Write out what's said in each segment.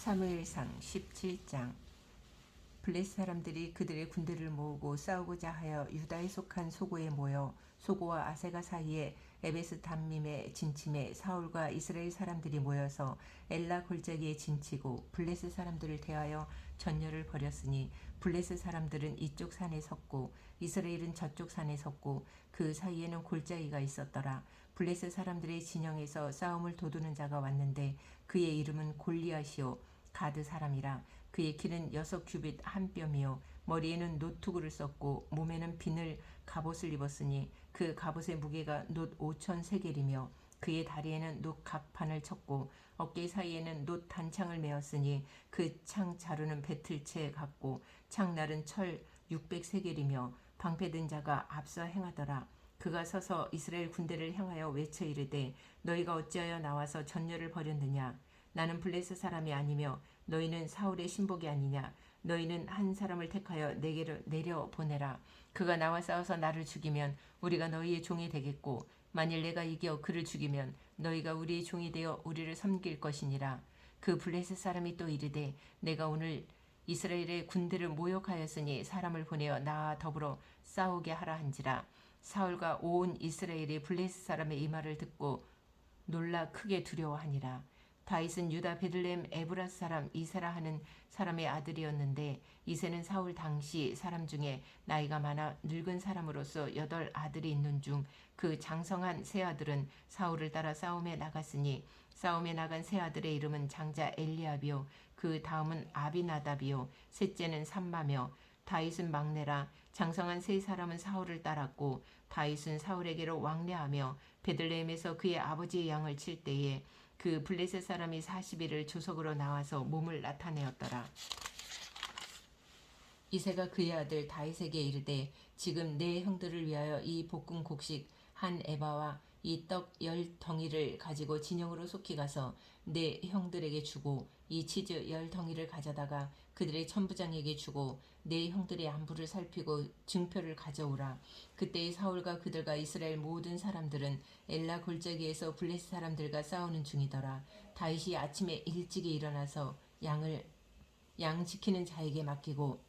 사무엘상 17장. 블레셋 사람들이 그들의 군대를 모으고 싸우고자 하여 유다에 속한 소고에 모여 소고와 아세가 사이에 에베스 담밈의 진침에 사울과 이스라엘 사람들이 모여서 엘라 골짜기에 진치고 블레셋 사람들을 대하여 전열을 벌였으니 블레셋 사람들은 이쪽 산에 섰고 이스라엘은 저쪽 산에 섰고 그 사이에는 골짜기가 있었더라. 블레셋 사람들의 진영에서 싸움을 도두는 자가 왔는데 그의 이름은 골리앗이요 가드 사람이라. 그의 키는 6규빗 한 뼘이요 머리에는 노투구를 썼고 몸에는 비늘 갑옷을 입었으니 그 갑옷의 무게가 놋 5천 세겔이며 그의 다리에는 놋 각판을 쳤고 어깨 사이에는 놋 단창을 메었으니 그 창 자루는 배틀채 같고 창날은 철 600세겔이며 방패든 자가 앞서 행하더라. 그가 서서 이스라엘 군대를 향하여 외쳐 이르되 너희가 어찌하여 나와서 전열을 벌였느냐. 나는 블레셋 사람이 아니며 너희는 사울의 신복이 아니냐. 너희는 한 사람을 택하여 내게로 내려 보내라. 그가 나와 싸워서 나를 죽이면 우리가 너희의 종이 되겠고 만일 내가 이겨 그를 죽이면 너희가 우리의 종이 되어 우리를 섬길 것이니라. 그 블레셋 사람이 또 이르되 내가 오늘 이스라엘의 군대를 모욕하였으니 사람을 보내어 나와 더불어 싸우게 하라 한지라. 사울과 온 이스라엘이 블레셋 사람의 이 말을 듣고 놀라 크게 두려워하니라. 다윗은 유다 베들레헴 에브라스 사람 이세라 하는 사람의 아들이었는데 이세는 사울 당시 사람 중에 나이가 많아 늙은 사람으로서 8 아들이 있는 중 그 장성한 세 아들은 사울을 따라 싸움에 나갔으니 싸움에 나간 세 아들의 이름은 장자 엘리압이요 그 다음은 아비나답이요 셋째는 삼마며 다윗은 막내라. 장성한 세 사람은 사울을 따랐고 다윗은 사울에게로 왕래하며 베들레헴에서 그의 아버지의 양을 칠 때에 그 블레셋 사람이 40일을 조석으로 나와서 몸을 나타내었더라. 이새가 그의 아들 다윗에게 이르되 지금 내 형들을 위하여 이 볶은 곡식 한 에바와 이 떡 10덩이를 가지고 진영으로 속히 가서 내 형들에게 주고 이 치즈 10덩이를 가져다가 그들의 천부장에게 주고 내 형들의 안부를 살피고 증표를 가져오라. 그때의 사울과 그들과 이스라엘 모든 사람들은 엘라 골짜기에서 블레셋 사람들과 싸우는 중이더라. 다윗이 아침에 일찍이 일어나서 양 지키는 자에게 맡기고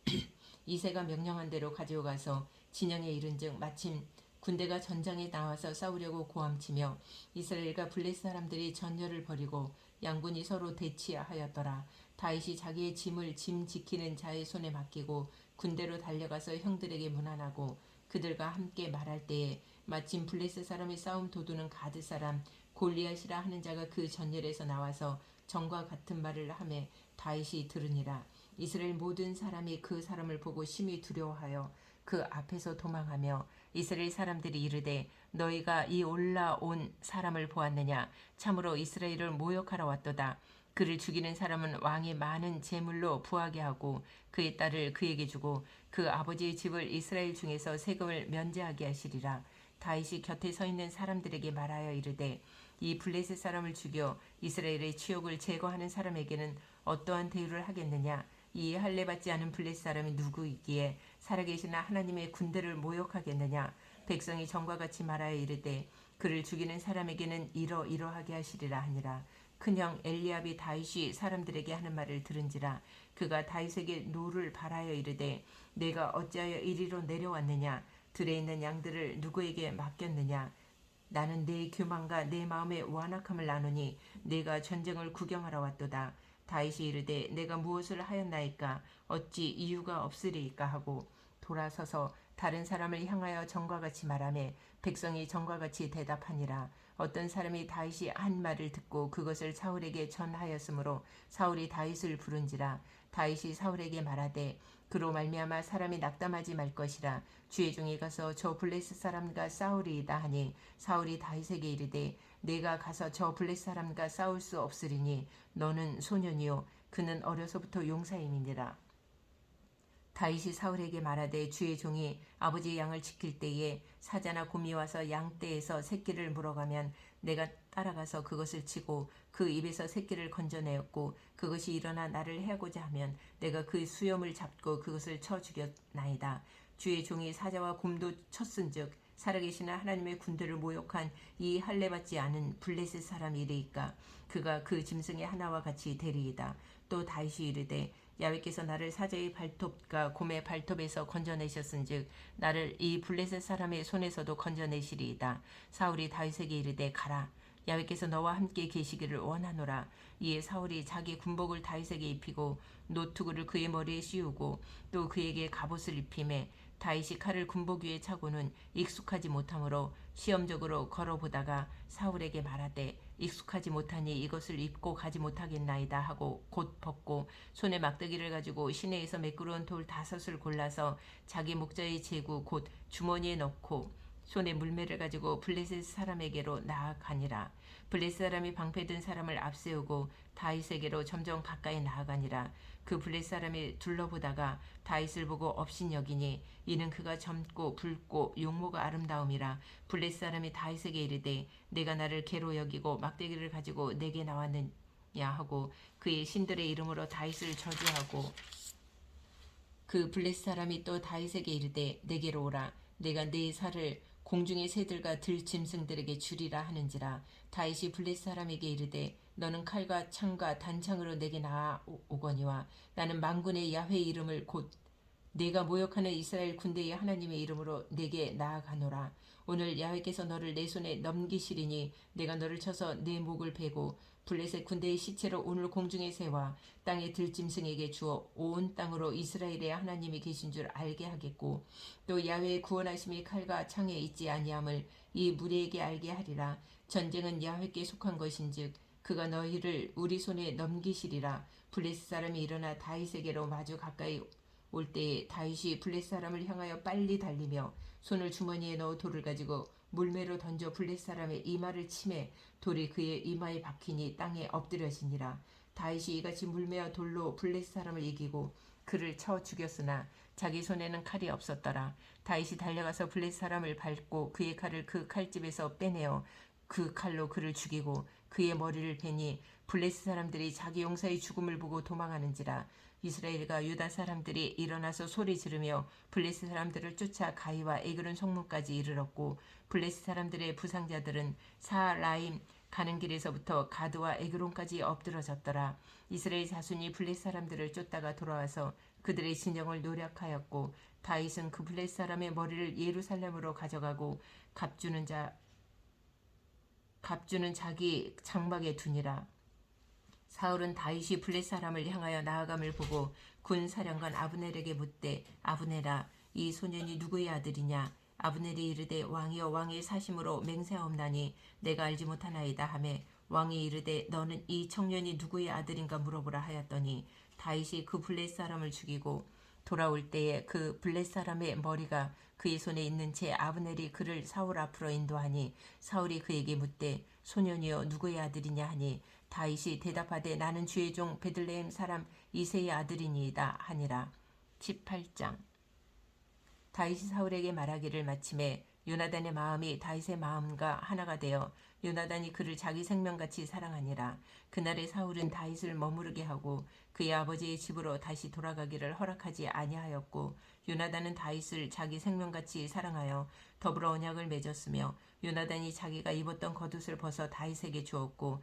이새가 명령한 대로 가져가서 진영에 이른즉 마침 군대가 전장에 나와서 싸우려고 고함치며 이스라엘과 블레셋 사람들이 전열을 벌이고 양군이 서로 대치하였더라. 다윗이 자기의 짐을 짐 지키는 자의 손에 맡기고 군대로 달려가서 형들에게 문안하고 그들과 함께 말할 때에 마침 블레셋 사람이 싸움 도두는 가드 사람 골리앗이라 하는 자가 그 전열에서 나와서 전과 같은 말을 하매 다윗이 들으니라. 이스라엘 모든 사람이 그 사람을 보고 심히 두려워하여 그 앞에서 도망하며 이스라엘 사람들이 이르되 너희가 이 올라온 사람을 보았느냐. 참으로 이스라엘을 모욕하러 왔도다. 그를 죽이는 사람은 왕이 많은 재물로 부하게 하고 그의 딸을 그에게 주고 그 아버지의 집을 이스라엘 중에서 세금을 면제하게 하시리라. 다윗이 곁에 서 있는 사람들에게 말하여 이르되 이 블레셋 사람을 죽여 이스라엘의 치욕을 제거하는 사람에게는 어떠한 대우를 하겠느냐. 이 할례받지 않은 블레셋 사람이 누구이기에 살아계시나 하나님의 군대를 모욕하겠느냐. 백성이 전과 같이 말하여 이르되 그를 죽이는 사람에게는 이러이러하게 하시리라 하니라. 큰형 엘리압이 다윗이 사람들에게 하는 말을 들은지라. 그가 다윗에게 노를 바라여 이르되 내가 어찌하여 이리로 내려왔느냐. 들에 있는 양들을 누구에게 맡겼느냐. 나는 내 교만과 내 마음의 완악함을 나누니 내가 전쟁을 구경하러 왔도다. 다윗이 이르되 내가 무엇을 하였나이까. 어찌 이유가 없으리이까 하고 돌아서서 다른 사람을 향하여 전과 같이 말하며 백성이 전과 같이 대답하니라. 어떤 사람이 다윗이 한 말을 듣고 그것을 사울에게 전하였으므로 사울이 다윗을 부른지라. 다윗이 사울에게 말하되 그로 말미암아 사람이 낙담하지 말 것이라. 주의 종이 가서 저 블레셋 사람과 싸우리이다 하니 사울이 다윗에게 이르되 내가 가서 저 블레셋 사람과 싸울 수 없으리니 너는 소년이요 그는 어려서부터 용사임이니라. 다윗이 사울에게 말하되 주의 종이 아버지의 양을 지킬 때에 사자나 곰이 와서 양떼에서 새끼를 물어가면 내가 따라가서 그것을 치고 그 입에서 새끼를 건져내었고 그것이 일어나 나를 해하고자 하면 내가 그 수염을 잡고 그것을 쳐 죽였나이다. 주의 종이 사자와 곰도 쳤은즉 살아계시는 하나님의 군대를 모욕한 이 할례받지 않은 블레셋 사람이리이까 그가 그 짐승의 하나와 같이 되리이다. 또 다윗이 이르되 야훼께서 나를 사자의 발톱과 곰의 발톱에서 건져내셨은즉 나를 이 블레셋 사람의 손에서도 건져내시리이다. 사울이 다윗에게 이르되 가라. 야훼께서 너와 함께 계시기를 원하노라. 이에 사울이 자기 군복을 다윗에게 입히고 노투구를 그의 머리에 씌우고 또 그에게 갑옷을 입히매 다윗이 칼을 군복 위에 차고는 익숙하지 못하므로 시험적으로 걸어보다가 사울에게 말하되 익숙하지 못하니 이것을 입고 가지 못하겠나이다 하고 곧 벗고 손에 막대기를 가지고 시내에서 매끄러운 돌 5을 골라서 자기 목자의 제구 곧 주머니에 넣고 손에 물매를 가지고 블레셋 사람에게로 나아가니라. 블레셋 사람이 방패든 사람을 앞세우고 다윗에게로 점점 가까이 나아가니라. 그 블레셋 사람이 둘러보다가 다윗을 보고 업신여기니 이는 그가 젊고 붉고 용모가 아름다움이라. 블레셋 사람이 다윗에게 이르되 내가 나를 개로 여기고 막대기를 가지고 내게 나왔느냐 하고 그의 신들의 이름으로 다윗을 저주하고 그 블레셋 사람이 또 다윗에게 이르되 내게로 오라. 내가 네 살을 공중의 새들과 들짐승들에게 주리라 하는지라. 다윗이 블레셋 사람에게 이르되 너는 칼과 창과 단창으로 내게 나아오거니와 나는 만군의 야훼 이름을 곧 내가 모욕하는 이스라엘 군대의 하나님의 이름으로 내게 나아가노라. 오늘 야훼께서 너를 내 손에 넘기시리니 내가 너를 쳐서 내 목을 베고 블레셋 군대의 시체로 오늘 공중의 새와 땅의 들짐승에게 주어 온 땅으로 이스라엘의 하나님이 계신 줄 알게 하겠고 또 야훼의 구원하심이 칼과 창에 있지 아니함을 이 무리에게 알게 하리라. 전쟁은 야훼께 속한 것인즉 그가 너희를 우리 손에 넘기시리라. 블레셋 사람이 일어나 다윗에게로 마주 가까이 올 때에 다윗이 블레셋 사람을 향하여 빨리 달리며 손을 주머니에 넣어 돌을 가지고 물매로 던져 블레셋 사람의 이마를 치매 돌이 그의 이마에 박히니 땅에 엎드려지니라. 다윗이 이같이 물매와 돌로 블레셋 사람을 이기고 그를 쳐 죽였으나 자기 손에는 칼이 없었더라. 다윗이 달려가서 블레셋 사람을 밟고 그의 칼을 그 칼집에서 빼내어 그 칼로 그를 죽이고 그의 머리를 베니 블레셋 사람들이 자기 용사의 죽음을 보고 도망하는지라. 이스라엘과 유다 사람들이 일어나서 소리 지르며 블레셋 사람들을 쫓아 가이와 에그론 성문까지 이르렀고 블레셋 사람들의 부상자들은 사라임 가는 길에서부터 가드와 에그론까지 엎드러졌더라. 이스라엘 자손이 블레셋 사람들을 쫓다가 돌아와서 그들의 진영을 노략하였고 다윗은 그 블레셋 사람의 머리를 예루살렘으로 가져가고 값주는 자기 장막에 두니라. 사울은 다윗이 블레셋 사람을 향하여 나아감을 보고 군 사령관 아브넬에게 묻되 아브넬아 이 소년이 누구의 아들이냐. 아브넬이 이르되 왕이여 왕의 사심으로 맹세하옵나니 내가 알지 못하나이다 하매 왕이 이르되 너는 이 청년이 누구의 아들인가 물어보라 하였더니 다윗이 그 블레셋 사람을 죽이고 돌아올 때에 그 블레셋 사람의 머리가 그의 손에 있는 채 아브넬이 그를 사울 앞으로 인도하니 사울이 그에게 묻되 소년이여 누구의 아들이냐 하니 다윗이 대답하되 나는 주의 종 베들레헴 사람 이새의 아들이니이다 하니라. 18장. 다윗이 사울에게 말하기를 마침에 요나단의 마음이 다윗의 마음과 하나가 되어 요나단이 그를 자기 생명같이 사랑하니라. 그날에 사울은 다윗을 머무르게 하고 그의 아버지의 집으로 다시 돌아가기를 허락하지 아니하였고 요나단은 다윗을 자기 생명같이 사랑하여 더불어 언약을 맺었으며 요나단이 자기가 입었던 겉옷을 벗어 다윗에게 주었고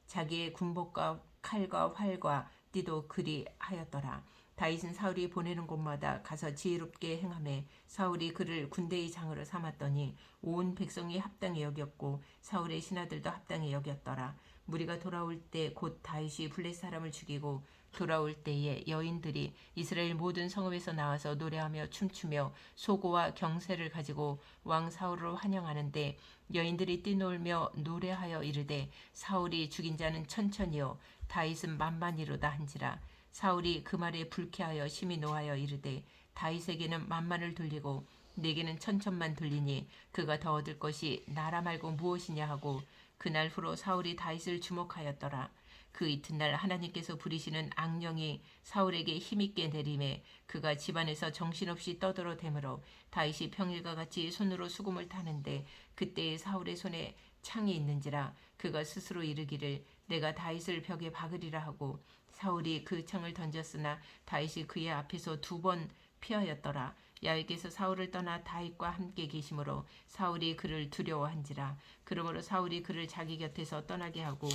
자기의 군복과 칼과 활과 띠도 그리 하였더라. 다윗은 사울이 보내는 곳마다 가서 지혜롭게 행하매 사울이 그를 군대의 장으로 삼았더니 온 백성이 합당히 여겼고 사울의 신하들도 합당히 여겼더라. 무리가 돌아올 때 곧 다윗이 블레셋 사람을 죽이고 돌아올 때에 여인들이 이스라엘 모든 성읍에서 나와서 노래하며 춤추며 소고와 경새를 가지고 왕 사울을 환영하는데 여인들이 뛰놀며 노래하여 이르되 사울이 죽인 자는 천천히요 다윗은 만만이로다 한지라. 사울이 그 말에 불쾌하여 심히 노하여 이르되 다윗에게는 만만을 돌리고 내게는 천천만 돌리니 그가 더 얻을 것이 나라 말고 무엇이냐 하고 그날 후로 사울이 다윗을 주목하였더라. 그 이튿날 하나님께서 부리시는 악령이 사울에게 힘있게 내림에 그가 집안에서 정신없이 떠들어대므로 다윗이 평일과 같이 손으로 수금을 타는데 그때에 사울의 손에 창이 있는지라. 그가 스스로 이르기를 내가 다윗을 벽에 박으리라 하고 사울이 그 창을 던졌으나 다윗이 그의 앞에서 2번 피하였더라. 야훼께서 사울을 떠나 다윗과 함께 계심으로 사울이 그를 두려워한지라. 그러므로 사울이 그를 자기 곁에서 떠나게 하고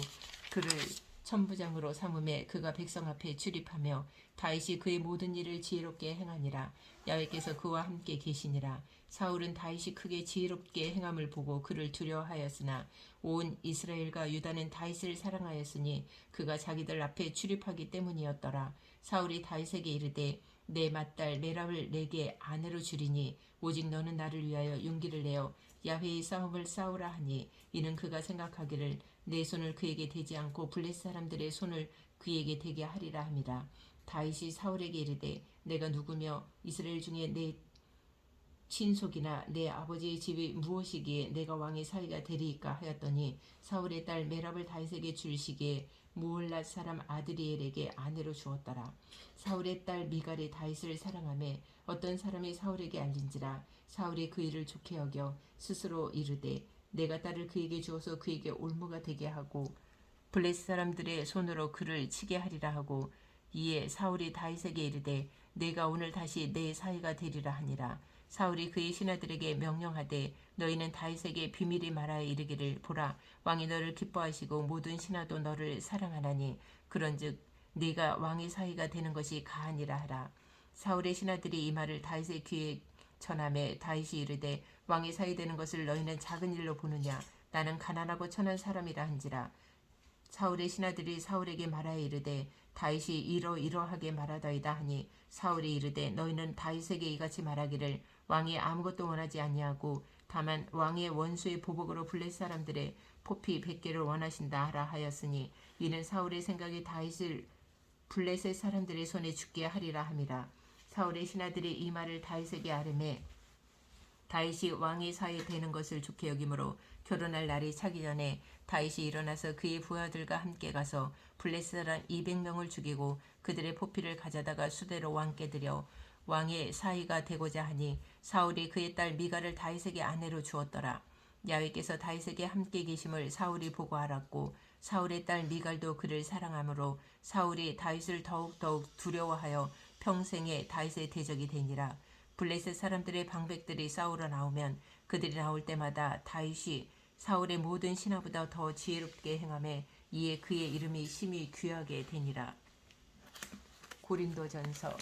그를 천부장으로 삼음에 그가 백성 앞에 출입하며 다윗이 그의 모든 일을 지혜롭게 행하니라. 야훼께서 그와 함께 계시니라. 사울은 다윗이 크게 지혜롭게 행함을 보고 그를 두려워하였으나 온 이스라엘과 유다는 다윗을 사랑하였으니 그가 자기들 앞에 출입하기 때문이었더라. 사울이 다윗에게 이르되 내 맏딸 메랍을 내게 아내로 주리니 오직 너는 나를 위하여 용기를 내어 야훼의 싸움을 싸우라 하니 이는 그가 생각하기를 내 손을 그에게 대지 않고 블레셋 사람들의 손을 그에게 대게 하리라 함이라. 다윗이 사울에게 이르되 내가 누구며 이스라엘 중에 내 친속이나 내 아버지의 집이 무엇이기에 내가 왕의 사위가 되리이까 하였더니 사울의 딸 메랍을 다윗에게 줄 시기에 무올랏 사람 아드리엘에게 아내로 주었더라. 사울의 딸 미갈이 다윗을 사랑하며 어떤 사람이 사울에게 알린지라. 사울이 그 일을 좋게 여겨 스스로 이르되 내가 딸을 그에게 주어서 그에게 올무가 되게 하고 블레셋 사람들의 손으로 그를 치게 하리라 하고 이에 사울이 다윗에게 이르되 내가 오늘 다시 내 사위가 되리라 하니라. 사울이 그의 신하들에게 명령하되 너희는 다윗에게 비밀이 말하여 이르기를 보라 왕이 너를 기뻐하시고 모든 신하도 너를 사랑하나니 그런즉 네가 왕의 사위가 되는 것이 가하니라 하라. 사울의 신하들이 이 말을 다윗의 귀에 전하매 다윗이 이르되 왕의 사위 되는 것을 너희는 작은 일로 보느냐 나는 가난하고 천한 사람이라 한지라. 사울의 신하들이 사울에게 말하여 이르되 다윗이 이러이러하게 말하더이다 하니 사울이 이르되 너희는 다윗에게 이같이 말하기를 왕이 아무것도 원하지 아니하고 다만 왕의 원수의 보복으로 블레셋 사람들의 포피 100개를 원하신다 하라 하였으니 이는 사울의 생각이 다윗을 블레셋 사람들의 손에 죽게 하리라 함이라. 사울의 신하들이 이 말을 다윗에게 아뢰매 다윗이 왕의 사위 되는 것을 좋게 여기므로 결혼할 날이 차기 전에 다윗이 일어나서 그의 부하들과 함께 가서 블레셋 사람 200명을 죽이고 그들의 포피를 가져다가 수대로 왕께 드려 왕의 사위가 되고자 하니 사울이 그의 딸 미갈을 다윗에게 아내로 주었더라. 야훼께서 다윗에게 함께 계심을 사울이 보고 알았고 사울의 딸 미갈도 그를 사랑하므로 사울이 다윗을 더욱더욱 두려워하여 평생에 다윗의 대적이 되니라. 블레셋 사람들의 방백들이 싸우러 나오면 그들이 나올 때마다 다윗이 사울의 모든 신하보다 더 지혜롭게 행하며 이에 그의 이름이 심히 귀하게 되니라. 고린도전서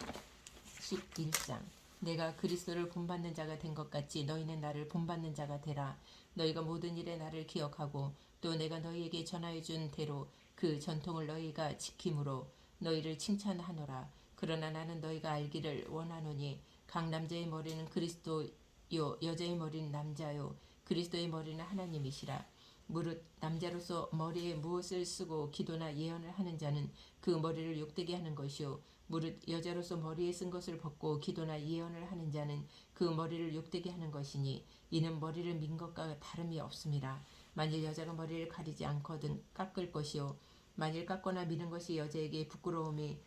11장. 내가 그리스도를 본받는 자가 된 것 같이 너희는 나를 본받는 자가 되라. 너희가 모든 일에 나를 기억하고 또 내가 너희에게 전하여 준 대로 그 전통을 너희가 지킴으로 너희를 칭찬하노라. 그러나 나는 너희가 알기를 원하노니 각 남자의 머리는 그리스도요 여자의 머리는 남자요 그리스도의 머리는 하나님이시라. 무릇 남자로서 머리에 무엇을 쓰고 기도나 예언을 하는 자는 그 머리를 욕되게 하는 것이요 무릇 여자로서 머리에 쓴 것을 벗고 기도나 예언을 하는 자는 그 머리를 욕되게 하는 것이니 이는 머리를 민 것과 다름이 없음이라. 만일 여자가 머리를 가리지 않거든 깎을 것이요 만일 깎거나 미는 것이 여자에게 부끄러움이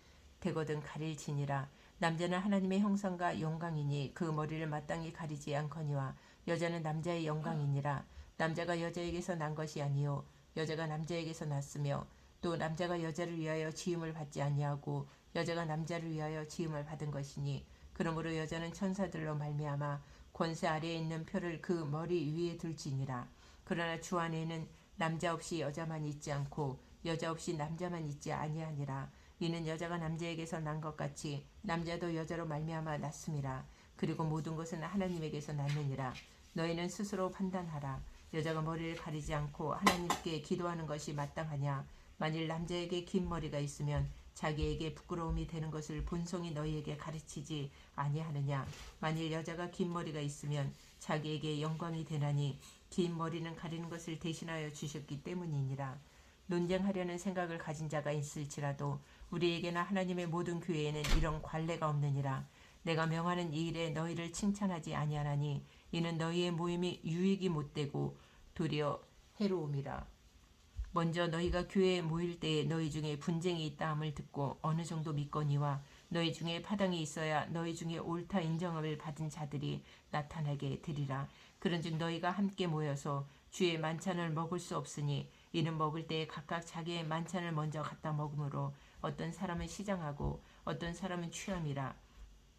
되거든 가릴지니라. 남자는 하나님의 형상과 영광이니 그 머리를 마땅히 가리지 않거니와 여자는 남자의 영광이니라. 남자가 여자에게서 난 것이 아니요 여자가 남자에게서 났으며 또 남자가 여자를 위하여 지음을 받지 아니하고 여자가 남자를 위하여 지음을 받은 것이니 그러므로 여자는 천사들로 말미암아 권세 아래에 있는 표를 그 머리 위에 둘지니라. 그러나 주 안에는 남자 없이 여자만 있지 않고 여자 없이 남자만 있지 아니하니라. 이는 여자가 남자에게서 난 것 같이 남자도 여자로 말미암아 났음이라. 그리고 모든 것은 하나님에게서 났느니라. 너희는 스스로 판단하라. 여자가 머리를 가리지 않고 하나님께 기도하는 것이 마땅하냐. 만일 남자에게 긴 머리가 있으면 자기에게 부끄러움이 되는 것을 본성이 너희에게 가르치지 아니하느냐. 만일 여자가 긴 머리가 있으면 자기에게 영광이 되나니 긴 머리는 가리는 것을 대신하여 주셨기 때문이니라. 논쟁하려는 생각을 가진 자가 있을지라도 우리에게나 하나님의 모든 교회에는 이런 관례가 없느니라. 내가 명하는 이 일에 너희를 칭찬하지 아니하나니 이는 너희의 모임이 유익이 못되고 도리어 해로움이라. 먼저 너희가 교회에 모일 때에 너희 중에 분쟁이 있다함을 듣고 어느 정도 믿거니와 너희 중에 파당이 있어야 너희 중에 옳다 인정함을 받은 자들이 나타나게 되리라. 그런즉 너희가 함께 모여서 주의 만찬을 먹을 수 없으니 이는 먹을 때에 각각 자기의 만찬을 먼저 갖다 먹으므로 어떤 사람은 시장하고 어떤 사람은 취함이라.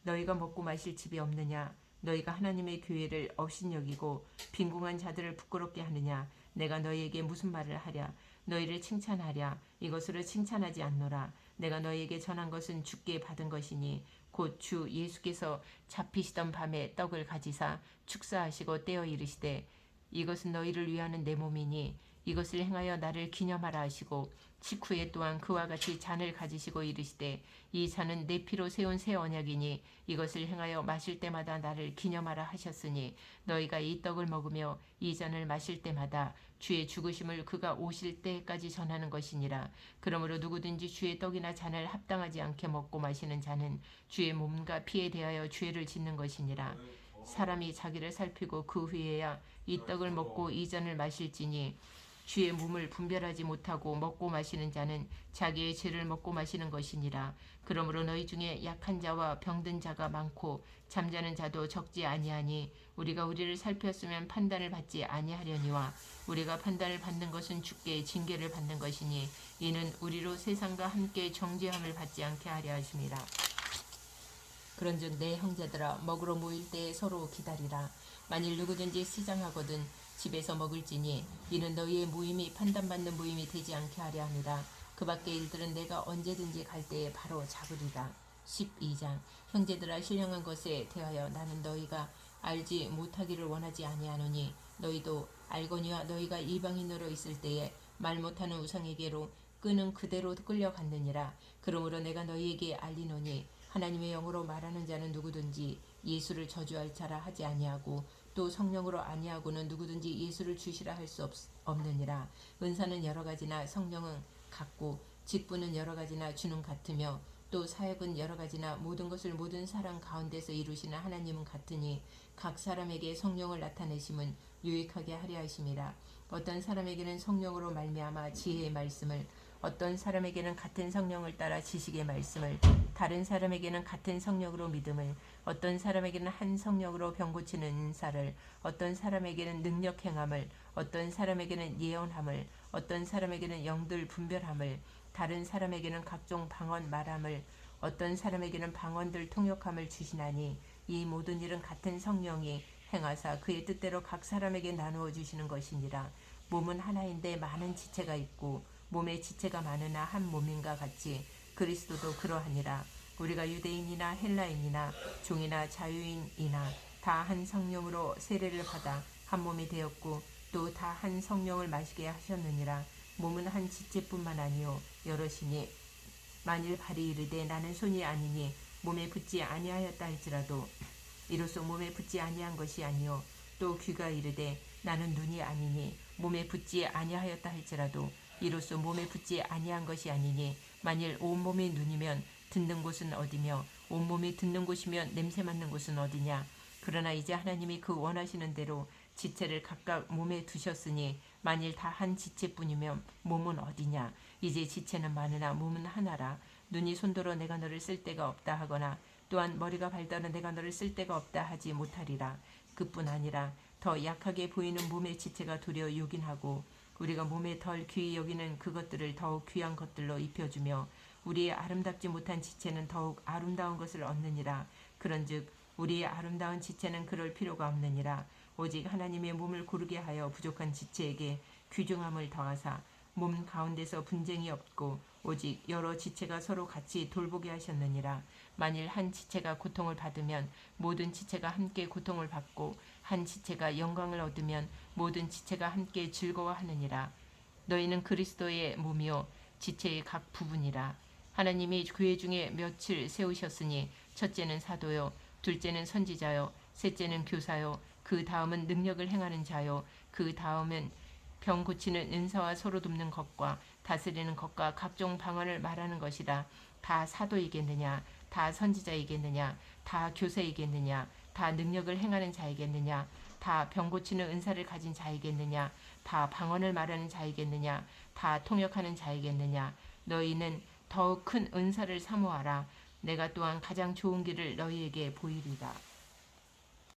너희가 먹고 마실 집이 없느냐? 너희가 하나님의 교회를 업신여기고 빈궁한 자들을 부끄럽게 하느냐? 내가 너희에게 무슨 말을 하랴? 너희를 칭찬하랴? 이것으로 칭찬하지 않노라. 내가 너희에게 전한 것은 주께 받은 것이니 곧 주 예수께서 잡히시던 밤에 떡을 가지사 축사하시고 떼어 이르시되 이것은 너희를 위하는 내 몸이니 이것을 행하여 나를 기념하라 하시고 식후에 또한 그와 같이 잔을 가지시고 이르시되 이 잔은 내 피로 세운 새 언약이니 이것을 행하여 마실 때마다 나를 기념하라 하셨으니 너희가 이 떡을 먹으며 이 잔을 마실 때마다 주의 죽으심을 그가 오실 때까지 전하는 것이니라. 그러므로 누구든지 주의 떡이나 잔을 합당하지 않게 먹고 마시는 자는 주의 몸과 피에 대하여 죄를 짓는 것이니라. 사람이 자기를 살피고 그 후에야 이 떡을 먹고 이 잔을 마실지니 주의 몸을 분별하지 못하고 먹고 마시는 자는 자기의 죄를 먹고 마시는 것이니라. 그러므로 너희 중에 약한 자와 병든 자가 많고 잠자는 자도 적지 아니하니 우리가 우리를 살폈으면 판단을 받지 아니하려니와 우리가 판단을 받는 것은 주께 징계를 받는 것이니 이는 우리로 세상과 함께 정죄함을 받지 않게 하려 하심이라. 그런즉 내 형제들아 먹으러 모일 때에 서로 기다리라. 만일 누구든지 시장하거든 집에서 먹을지니 이는 너희의 모임이 판단받는 모임이 되지 않게 하려 함이라. 그 밖의 일들은 내가 언제든지 갈 때에 바로 잡으리라. 12장 형제들아 신령한 것에 대하여 나는 너희가 알지 못하기를 원하지 아니하노니 너희도 알거니와 너희가 이방인으로 있을 때에 말 못하는 우상에게로 끄는 그대로 끌려갔느니라. 그러므로 내가 너희에게 알리노니 하나님의 영으로 말하는 자는 누구든지 예수를 저주할 자라 하지 아니하고 또 성령으로 아니하고는 누구든지 예수를 주시라 할 수 없느니라. 은사는 여러 가지나 성령은 같고 직분은 여러 가지나 주는 같으며 또 사역은 여러 가지나 모든 것을 모든 사람 가운데서 이루시는 하나님은 같으니 각 사람에게 성령을 나타내심은 유익하게 하려 하심이라. 어떤 사람에게는 성령으로 말미암아 지혜의 말씀을 어떤 사람에게는 같은 성령을 따라 지식의 말씀을 다른 사람에게는 같은 성령으로 믿음을 어떤 사람에게는 한 성령으로 병 고치는 은사를 어떤 사람에게는 능력 행함을 어떤 사람에게는 예언함을 어떤 사람에게는 영들 분별함을 다른 사람에게는 각종 방언 말함을 어떤 사람에게는 방언들 통역함을 주시나니 이 모든 일은 같은 성령이 행하사 그의 뜻대로 각 사람에게 나누어 주시는 것이니라. 몸은 하나인데 많은 지체가 있고 몸의 지체가 많으나 한 몸인가 같이 그리스도도 그러하니라. 우리가 유대인이나 헬라인이나 종이나 자유인이나 다 한 성령으로 세례를 받아 한 몸이 되었고 또 다 한 성령을 마시게 하셨느니라. 몸은 한 지체뿐만 아니요 여럿이니 만일 발이 이르되 나는 손이 아니니 몸에 붙지 아니하였다 할지라도 이로써 몸에 붙지 아니한 것이 아니요 또 귀가 이르되 나는 눈이 아니니 몸에 붙지 아니하였다 할지라도 이로써 몸에 붙지 아니한 것이 아니니 만일 온몸이 눈이면 듣는 곳은 어디며 온몸이 듣는 곳이면 냄새 맡는 곳은 어디냐. 그러나 이제 하나님이 그 원하시는 대로 지체를 각각 몸에 두셨으니 만일 다 한 지체뿐이면 몸은 어디냐. 이제 지체는 많으나 몸은 하나라. 눈이 손더러 내가 너를 쓸 데가 없다 하거나 또한 머리가 발더러 내가 너를 쓸 데가 없다 하지 못하리라. 그뿐 아니라 더 약하게 보이는 몸의 지체가 도리어 요긴하고 우리가 몸에 덜 귀히 여기는 그것들을 더욱 귀한 것들로 입혀주며 우리의 아름답지 못한 지체는 더욱 아름다운 것을 얻느니라. 그런즉 우리의 아름다운 지체는 그럴 필요가 없느니라. 오직 하나님의 몸을 고르게 하여 부족한 지체에게 귀중함을 더하사 몸 가운데서 분쟁이 없고 오직 여러 지체가 서로 같이 돌보게 하셨느니라. 만일 한 지체가 고통을 받으면 모든 지체가 함께 고통을 받고 한 지체가 영광을 얻으면 모든 지체가 함께 즐거워하느니라. 너희는 그리스도의 몸이요 지체의 각 부분이라. 하나님이 교회 중에 며칠 세우셨으니 첫째는 사도요 둘째는 선지자요 셋째는 교사요 그 다음은 능력을 행하는 자요 그 다음은 병 고치는 은사와 서로 돕는 것과 다스리는 것과 각종 방언을 말하는 것이라. 다 사도이겠느냐 다 선지자이겠느냐 다 교사이겠느냐 다 능력을 행하는 자이겠느냐 다 병 고치는 은사를 가진 자이겠느냐 다 방언을 말하는 자이겠느냐 다 통역하는 자이겠느냐. 너희는 더욱 큰 은사를 사모하라. 내가 또한 가장 좋은 길을 너희에게 보이리라.